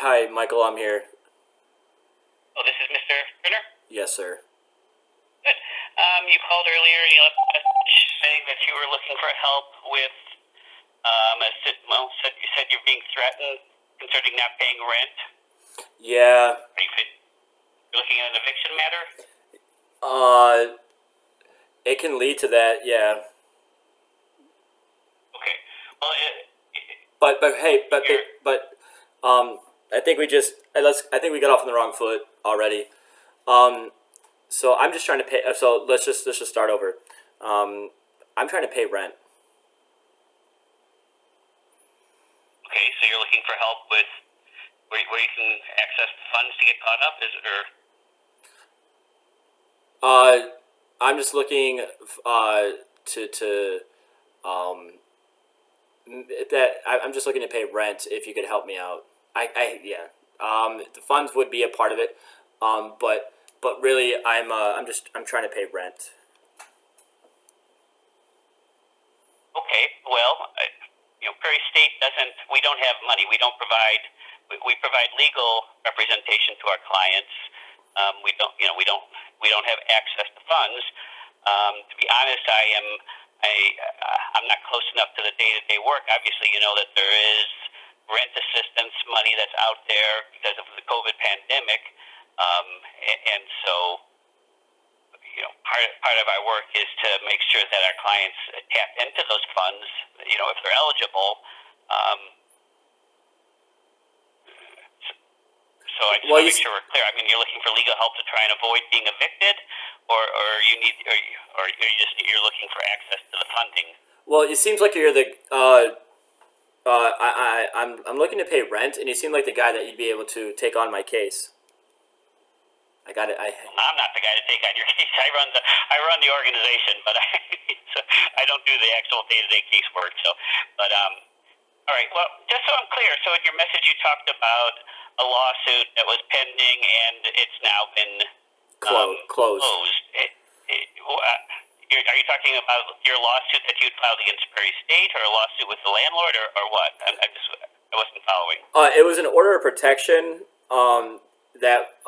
Hi, Michael. I'm here. Oh, this is Mr. Turner? Yes, sir. Good. You called earlier and you left a message saying that you were looking for help with, you said you're being threatened concerning not paying rent. Yeah. You're looking at an eviction matter? Uh, it can lead to that. Yeah. Okay. Well, But hey, you're, I think we just I think we got off on the wrong foot already. Um, so I'm just trying to pay. So let's just start over. I'm trying to pay rent. okay, so you're looking for help with where you can access the funds to get caught up, is it, or? I'm just looking to I'm just looking to pay rent. If you could help me out, I yeah. The funds would be a part of it. But really, I'm trying to pay rent. Okay, well, Prairie State doesn't. We don't have money. We don't provide. We provide legal representation to our clients. We don't. We don't have access to funds. To be honest, I'm not close enough to the day-to-day work. Obviously, you know that there is rent assistance money that's out there because of the COVID pandemic, and so part of our work is to make sure that our clients tap into those funds, if they're eligible. Um, so I just Well, want to make sure we're clear. I mean, you're looking for legal help to try and avoid being evicted, or you need, or you're looking for access to the funding. well, it seems like you're the I'm looking to pay rent, and you seem like the guy that you'd be able to take on my case. I got it. I'm not the guy to take on your case. I run the organization, but I don't do the actual day-to-day casework. So, but all right. Well, just so I'm clear, so in your message you talked about a lawsuit that was pending and it's now been Closed. closed. Are you talking about your lawsuit that you filed against Prairie State, or a lawsuit with the landlord, or what? I wasn't following. It was an order of protection that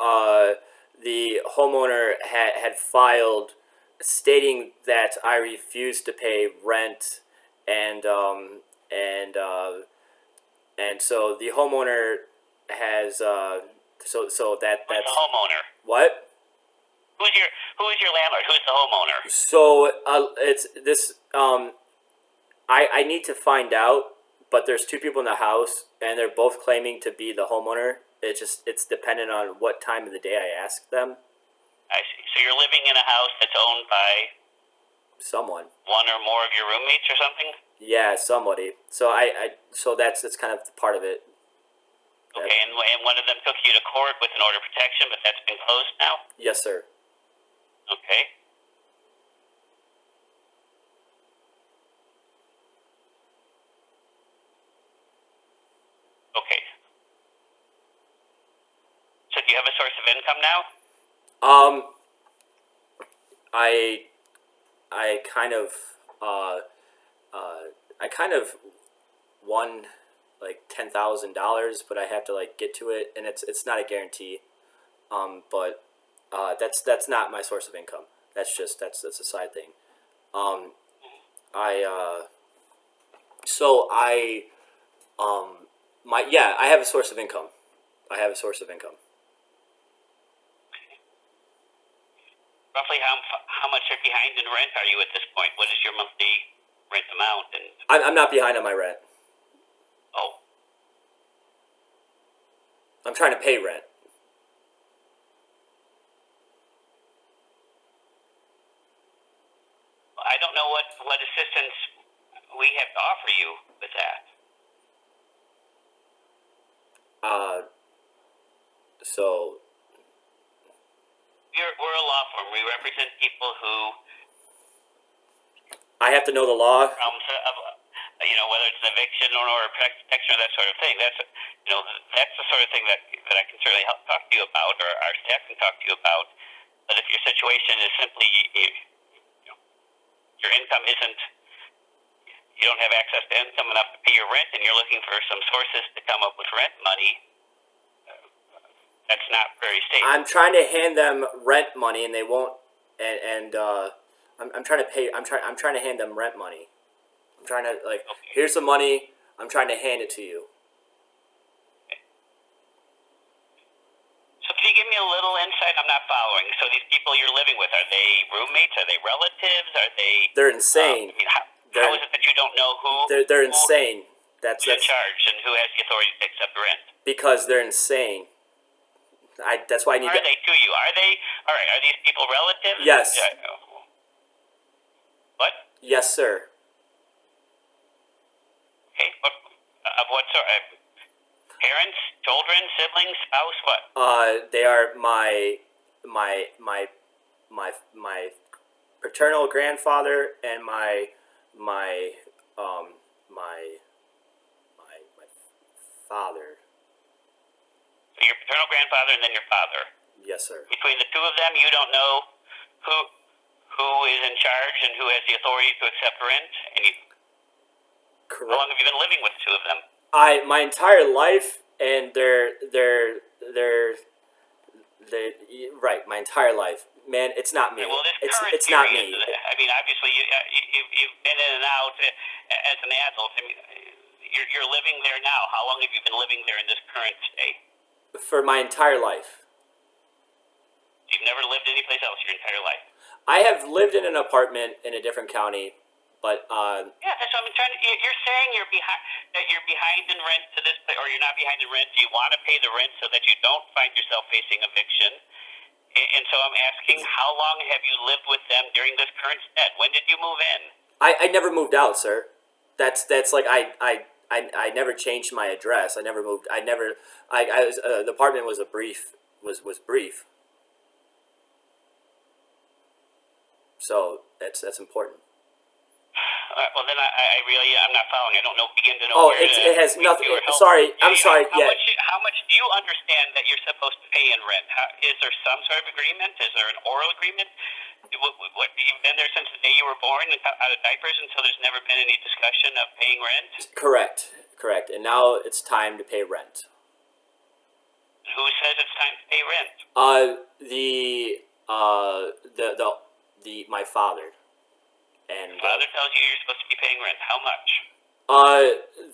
the homeowner had filed, stating that I refused to pay rent, and and so the homeowner has so that Who's that's the homeowner? what. Who is your landlord? Who's the homeowner? So it's this. I need to find out, but there's two people in the house, and they're both claiming to be the homeowner. It's dependent on what time of the day I ask them. I see. So you're living in a house that's owned by Someone. one or more of your roommates or something? Yeah, somebody. So so that's kind of part of it. Okay, and one of them took you to court with an order of protection, but that's been closed now? Yes, sir. Okay. Okay. So do you have a source of income now? Um, I I kind of I kind of won like $10,000, but I have to like get to it, and it's not a guarantee. But that's not my source of income. That's a side thing. Um, I so I my yeah, I have a source of income. I have a source of income. Roughly how much behind in rent are you at this point? What is your monthly rent amount? And I'm not behind on my rent. oh, I'm trying to pay rent. I don't know what assistance we have to offer you with that. Uh, so We're a law firm. We represent people who I have to know the law. problems of, whether it's an eviction or protection or that sort of thing. That's the sort of thing that I can certainly help talk to you about, or our staff can talk to you about. But if your situation is simply your income isn't, you don't have access to income enough to pay your rent, and you're looking for some sources to come up with rent money, That's not Prairie State. I'm trying to hand them rent money, and they won't. I'm trying to pay. I'm trying to hand them rent money. I'm trying to like. Okay. Here's some money. I'm trying to hand it to you. So can you give me a little insight? I'm not following. So these people you're living with, are they roommates? Are they relatives? Are they? They're insane. I mean, how is it that you don't know They're who insane. who's in charge and who has the authority to accept rent? Because they're insane. That's why I need. Are they to you? Are they? All right. Are these people relatives? Yes. What? Yes, sir. Okay. Of what sort? Parents, children, siblings, spouse? What? They are my paternal grandfather and my my father. So your paternal grandfather and then your father. Yes, sir. Between the two of them, you don't know who is in charge and who has the authority to accept rent. And Correct. how long have you been living with the two of them? My entire life, and they're right. My entire life, man. It's not me. Right, well, this current it's not period, me. I mean, obviously, you've been in and out as an adult. I mean, you're living there now. How long have you been living there in this current state? For my entire life. You've never lived anyplace else your entire life. I have lived in an apartment in a different county, but yeah, that's what I'm trying to. You're saying that you're behind in rent to this, or you're not behind in rent. Do you want to pay the rent so that you don't find yourself facing eviction? And so I'm asking, how long have you lived with them during this current stead? When did you move in? I never moved out, sir. That's like I never changed my address. I never moved. I was the apartment was brief. So that's important. Well, then I'm not following. I don't know. Begin to know. Oh, it has nothing. Sorry, I'm sorry. How much do you understand that you're supposed to pay in rent? Is there some sort of agreement? Is there an oral agreement? What you've been there since the day you were born, out of diapers, and so there's never been any discussion of paying rent? Correct. And now it's time to pay rent. Who says it's time to pay rent? My father. And father tells you you're supposed to be paying rent. How much?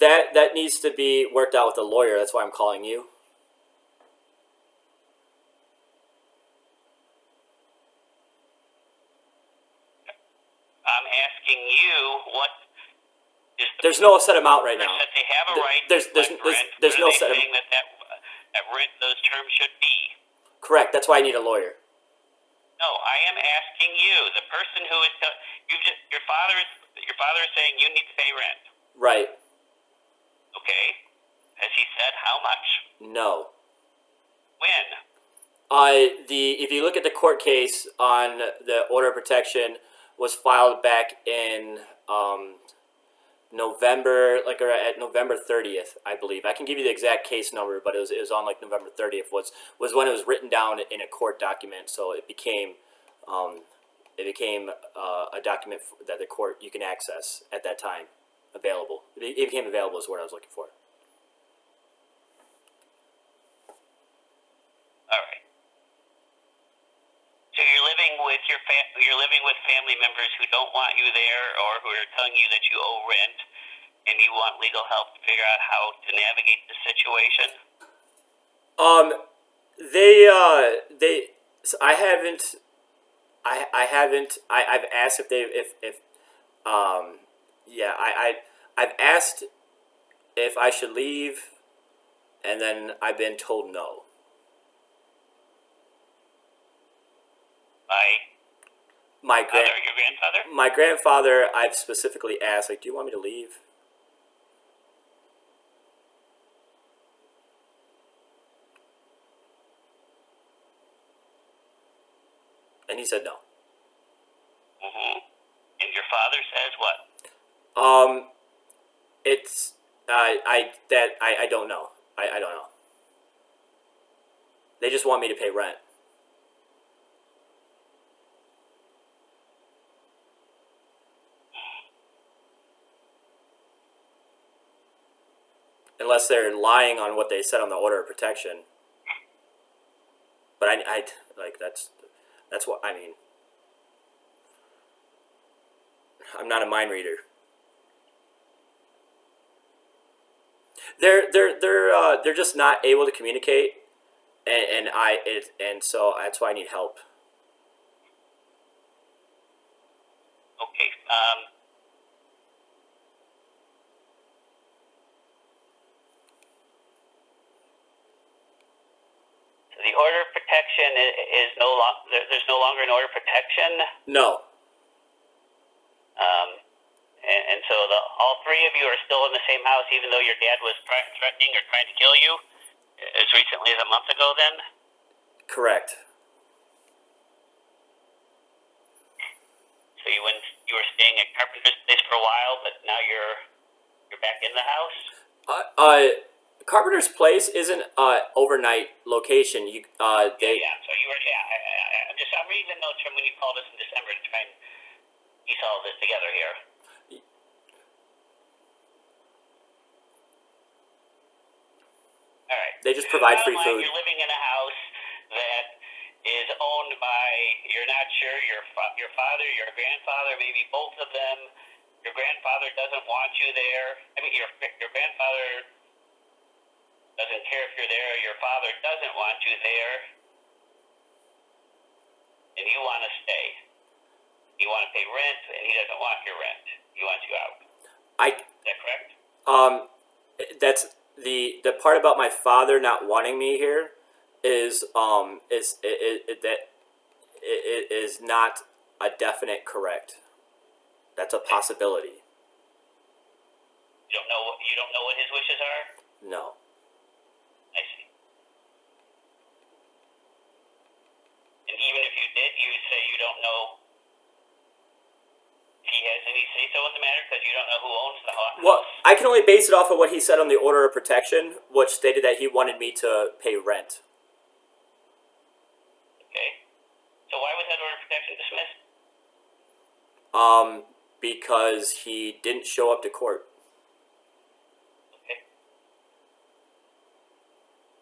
That needs to be worked out with a lawyer. That's why I'm calling you. I'm asking you what is. There's no set amount right now. That they have a right. There's no set amount. That rent those terms should be. Correct. That's why I need a lawyer. No, I am asking you, the person who is your father is saying you need to pay rent. Right. Okay. Has he said how much? No. When? If you look at the court case on the order of protection was filed back in November, at November 30th, I believe. I can give you the exact case number, but it was on November 30th was when it was written down in a court document. So it became a document that the court you can access at that time, available. It became available is what I was looking for. All right. So you're living with family members who don't want you there, or who are telling you that you owe rent, and you want legal help to figure out how to navigate the situation. I've asked I've asked if I should leave, and then I've been told no. Your grandfather? My grandfather, I've specifically asked, do you want me to leave? And he said no. Mm-hmm. And your father says what? I don't know. I don't know. They just want me to pay rent. Unless they're lying on what they said on the order of protection. But I like that's what I mean. I'm not a mind reader. They're just not able to communicate, and so that's why I need help. Okay. So the order of protection is no longer. There's no longer an order of protection. No, And so all three of you are still in the same house, even though your dad was threatening or trying to kill you as recently as a month ago. Then. correct. So you were staying at Carpenter's place for a while, but now you're back in the house. Carpenter's Place isn't overnight location. Yeah. So you were. Yeah. I'm reading the notes from when you called us in December to try and piece all this together here. All right. They just provide free food. You're living in a house that is owned by, you're not sure, your father, your grandfather, maybe both of them. Your grandfather doesn't want you there. I mean, your grandfather doesn't care if you're there. Your father doesn't want you there. And you want to stay. You want to pay rent, and he doesn't want your rent. He wants you out. Is that correct? That's the part about my father not wanting me here is not a definite correct. That's a possibility. You don't know what his wishes are? No. I see. And even if you did, you say you don't know if he has any say-so in the matter because you don't know who owns the house? Well, I can only base it off of what he said on the order of protection, which stated that he wanted me to pay rent. Okay. So why was that order of protection dismissed? Because he didn't show up to court. Okay.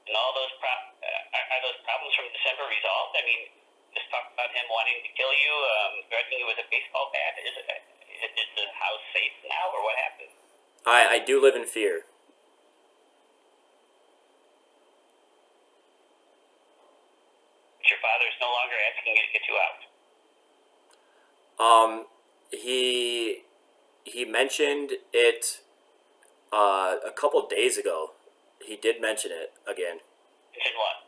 And all those are those problems from December resolved? I mean, just talk about him wanting to kill you, threatening you with a baseball bat. Is the house safe now, or what happened? I do live in fear. But your father is no longer asking you to get you out. He mentioned it a couple days ago. He did mention it again. Mention what?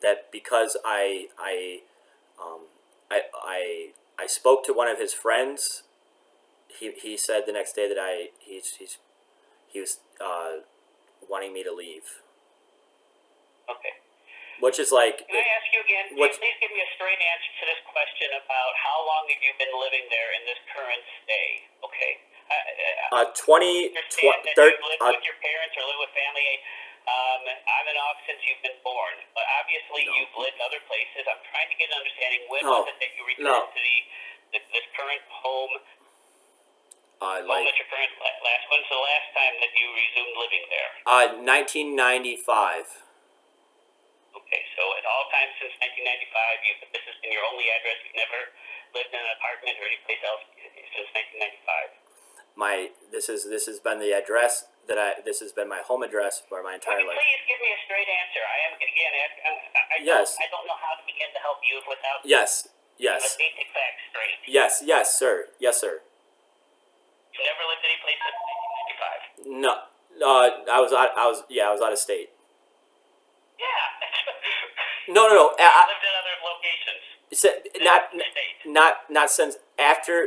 That because I spoke to one of his friends. He said the next day that he was wanting me to leave. Okay. Which is like. Can I ask you again? Please give me a straight answer to this question about how long have you been living there in this current stay? Okay. 20. Understand that you've lived with your parents or lived with family on and off since you've been born, but obviously you've lived other places. I'm trying to get an understanding. When was it that you returned to this current home? Home at your current last. When's the last time that you resumed living there? 1995. Okay, so at all times since 1995, this has been your only address. You've never lived in an apartment or any place else since 1995. This has been the address this has been my home address for my entire life. Please give me a straight answer. I am again. Yes. I don't know how to begin to help you without Yes. the basic facts straight. Yes, sir. Yes, sir. You never lived any place since 1995. No. I was out of state. Yeah. No. You lived in other locations. Not since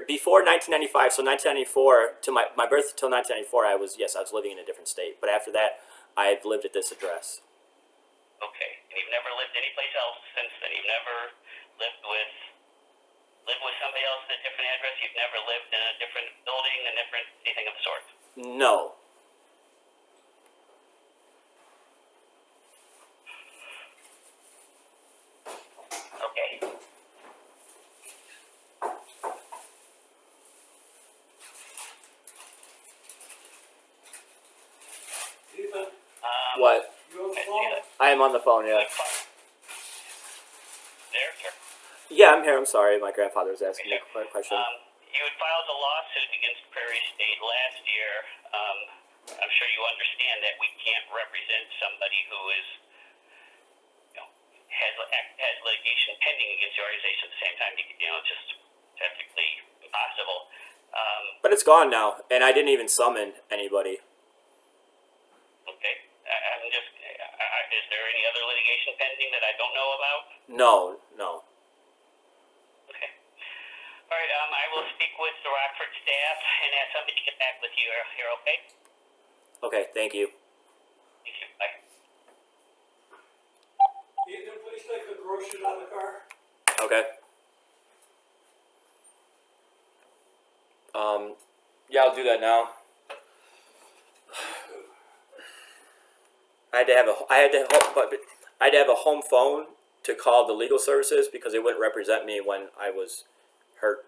before 1995. So 1994 to my birth till 1994. I was living in a different state. But after that, I've lived at this address. Okay, and you've never lived anyplace else since then. You've never lived with somebody else at a different address. You've never lived in a different building, anything of the sort. No. Okay. What? You on the phone? I am on the phone. Yeah. There, sir. Yeah, I'm here. I'm sorry. My grandfather was asking me a question. You had filed a lawsuit against Prairie State last year. I'm sure you understand that we can't represent somebody who is, has litigation pending against the organization at the same time. It's just technically impossible. But it's gone now, and I didn't even summon anybody. Okay. I'm just. Is there any other litigation pending that I don't know about? No. Okay. All right. I will speak with the Rockford staff and ask somebody to get back with you. Here, okay? Okay, thank you. Thank you. Bye. Ethan, please take the groceries out of the car. Okay. Yeah, I'll do that now. I had to have a home phone to call the legal services because they wouldn't represent me when I was hurt.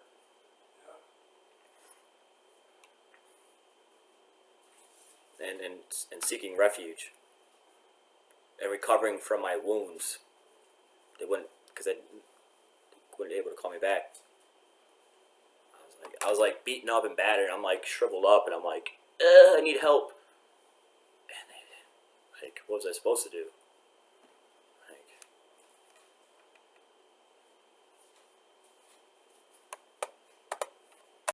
And seeking refuge and recovering from my wounds. They wouldn't, because they wouldn't be able to call me back. I was like beaten up and battered. I'm like shriveled up, and I'm like, I need help. And like, what was I supposed to do?